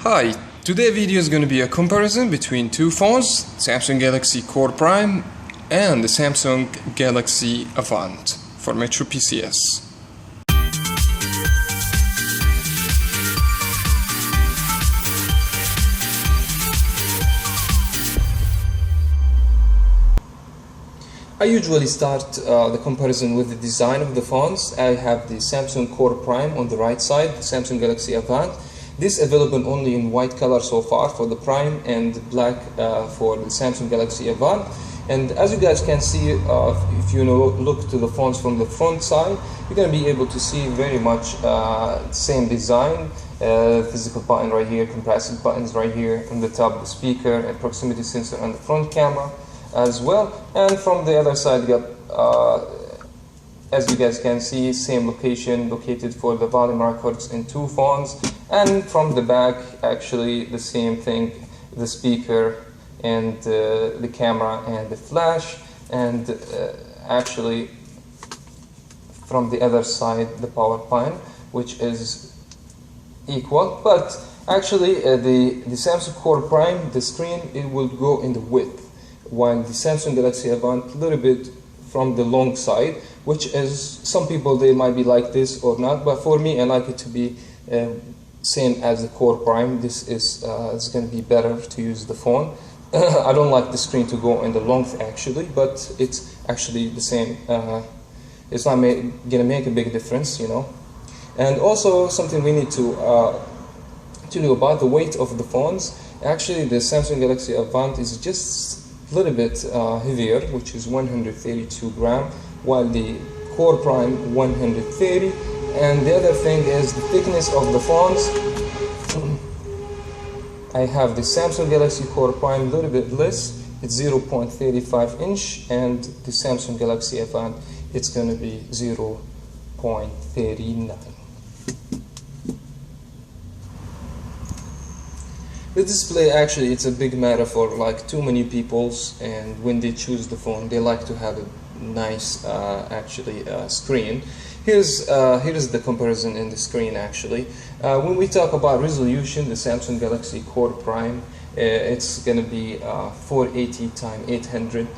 Hi, today's video is going to be a comparison between two phones, Samsung Galaxy Core Prime and the Samsung Galaxy Avant for Metro PCS. I usually start the comparison with the design of the phones. I have the Samsung Core Prime on the right side, the Samsung Galaxy Avant. This available only in white color so far for the Prime and black for the Samsung Galaxy Avant. And as you guys can see, if you look to the phones from the front side, you're going to be able to see very much same design. Physical button right here, capacitive buttons right here on the top, the speaker and proximity sensor on the front camera as well. And from the other side, you got as you guys can see, same location located for the volume records in two phones. And from the back, actually the same thing, the speaker and the camera and the flash, and actually from the other side the power button, which is equal. But actually the Samsung Core Prime, the screen, it will go in the width, while the Samsung Galaxy Avant a little bit from the long side, which is, some people they might be like this or not, but for me I like it to be same as the Core Prime. This is it's going to be better to use the phone. I don't like the screen to go in the length actually, but it's actually the same. It's not gonna make a big difference, you know. And also something we need to tell you about the weight of the phones. Actually, the Samsung Galaxy Avant is just a little bit heavier, which is 132 grams, while the Core Prime 130. And the other thing is the thickness of the phones. I have the Samsung Galaxy Core Prime a little bit less, it's 0.35 inch, and the Samsung Galaxy Avant, it's going to be 0.39. The display, actually, it's a big matter for like too many peoples, and when they choose the phone, they like to have a nice screen. Here's the comparison in the screen actually. When we talk about resolution, the Samsung Galaxy Core Prime, it's going to be 480 x 800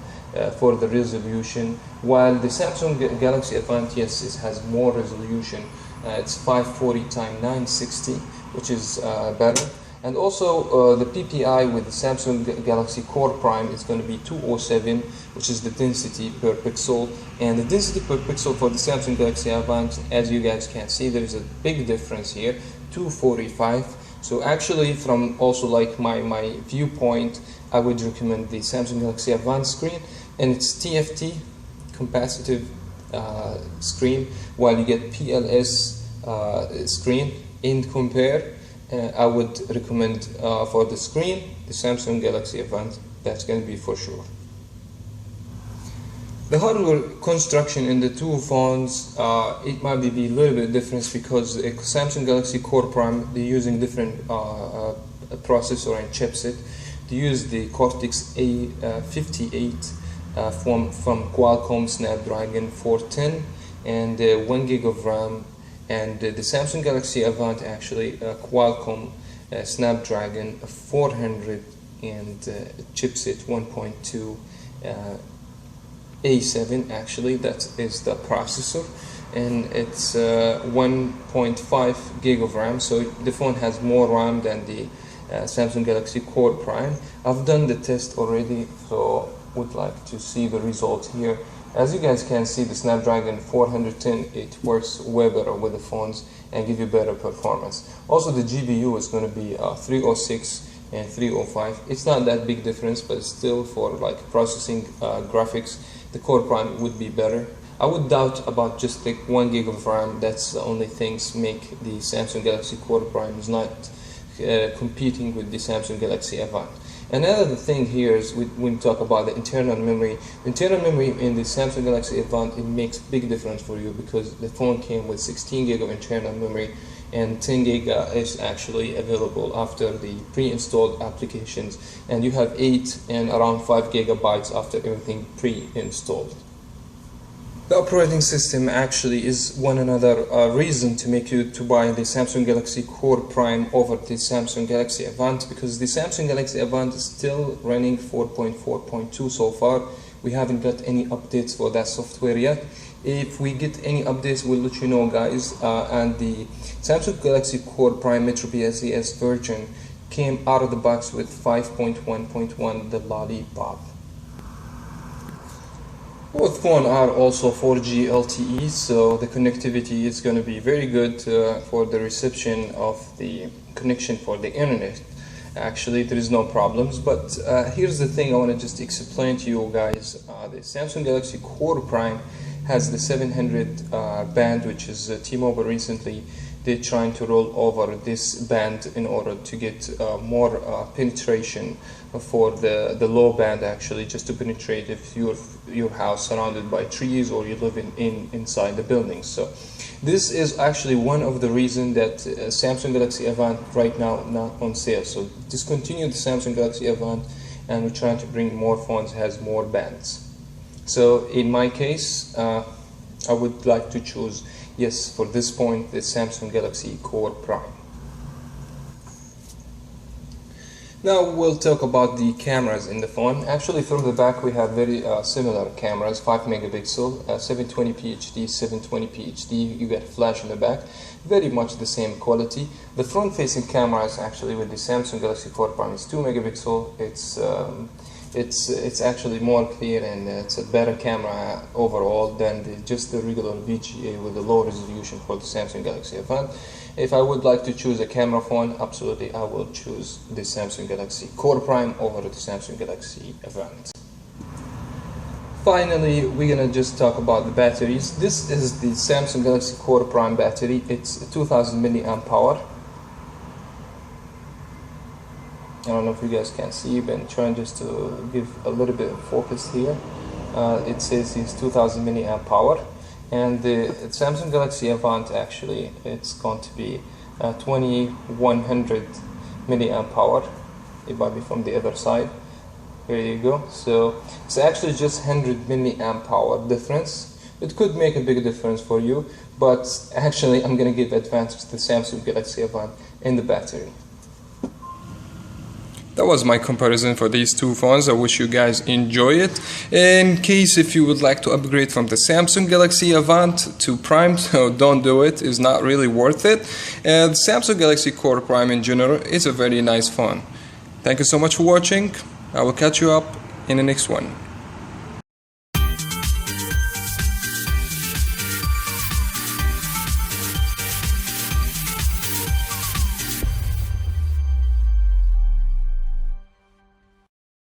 for the resolution, while the Samsung Galaxy Avant, yes, it has more resolution. It's 540 x 960, which is better. And also the PPI with the Samsung Galaxy Core Prime is going to be 207, which is the density per pixel. And the density per pixel for the Samsung Galaxy Avant, as you guys can see, there is a big difference here, 245. So actually, from also like my viewpoint, I would recommend the Samsung Galaxy Avant screen, and it's TFT capacitive screen, while you get PLS screen. In compare, I would recommend for the screen the Samsung Galaxy Avant. That's going to be for sure. The hardware construction in the two phones, it might be a little bit different, because the Samsung Galaxy Core Prime, they're using different processor and chipset. They use the Cortex A58 from Qualcomm Snapdragon 410 and 1 gig of RAM. And the Samsung Galaxy Avant, actually Qualcomm Snapdragon 400 and chipset 1.2 A7, actually that is the processor, and it's 1.5 gig of RAM, so the phone has more RAM than the Samsung Galaxy Core Prime. I've done the test already, so would like to see the results here. As you guys can see, the Snapdragon 410, it works way better with the phones and give you better performance. Also, the GPU is going to be 306 and 305. It's not that big difference, but still for like processing graphics, the Core Prime would be better. I would doubt about just like 1 gig of RAM. That's the only things make the Samsung Galaxy Core Prime is not competing with the Samsung Galaxy Avant. Another thing here is when we talk about the internal memory. The internal memory in the Samsung Galaxy Avant, it makes big difference for you, because the phone came with 16 gig of internal memory, and 10 gig is actually available after the pre-installed applications, and you have 8 and around 5 gigabytes after everything pre-installed. The operating system actually is one another reason to make you to buy the Samsung Galaxy Core Prime over the Samsung Galaxy Avant, because the Samsung Galaxy Avant is still running 4.4.2 so far. We haven't got any updates for that software yet. If we get any updates, we'll let you know, guys. And the Samsung Galaxy Core Prime Metro PSES version came out of the box with 5.1.1, the Lollipop. Both phones are also 4G LTE, so the connectivity is going to be very good for the reception of the connection for the internet. Actually, there is no problems, but here's the thing I want to just explain to you guys. The Samsung Galaxy Core Prime has the 700 band, which is T-Mobile recently. They're trying to roll over this band in order to get more penetration for the low band, actually, just to penetrate if your house surrounded by trees or you live inside the building. So this is actually one of the reasons that Samsung Galaxy Avant right now not on sale. So discontinue the Samsung Galaxy Avant, and we're trying to bring more phones has more bands. So in my case, I would like to choose, yes, for this point, the Samsung Galaxy Core Prime. Now we'll talk about the cameras in the phone. Actually, from the back we have very similar cameras, 5 megapixel, 720p HD, 720p HD. You get flash in the back, very much the same quality. The front-facing cameras actually with the Samsung Galaxy Core Prime is 2 megapixel. It's actually more clear, and it's a better camera overall than just the regular VGA with the low resolution for the Samsung Galaxy Avant. If I would like to choose a camera phone, absolutely I will choose the Samsung Galaxy Core Prime over the Samsung Galaxy Avant. Finally, we're gonna just talk about the batteries. This is the Samsung Galaxy Core Prime battery. It's 2000 milliamp hour. I don't know if you guys can see, but I'm trying just to give a little bit of focus here. It says it's 2000 milliamp hour, and the Samsung Galaxy Avant actually it's going to be 2100 milliamp hour. It might be from the other side. There you go. So it's actually just 100 milliamp hour difference. It could make a big difference for you, but actually I'm gonna give advantage to the Samsung Galaxy Avant in the battery. That was my comparison for these two phones. I wish you guys enjoy it. In case if you would like to upgrade from the Samsung Galaxy Avant to Prime, so don't do it. It's not really worth it. The Samsung Galaxy Core Prime in general is a very nice phone. Thank you so much for watching. I will catch you up in the next one.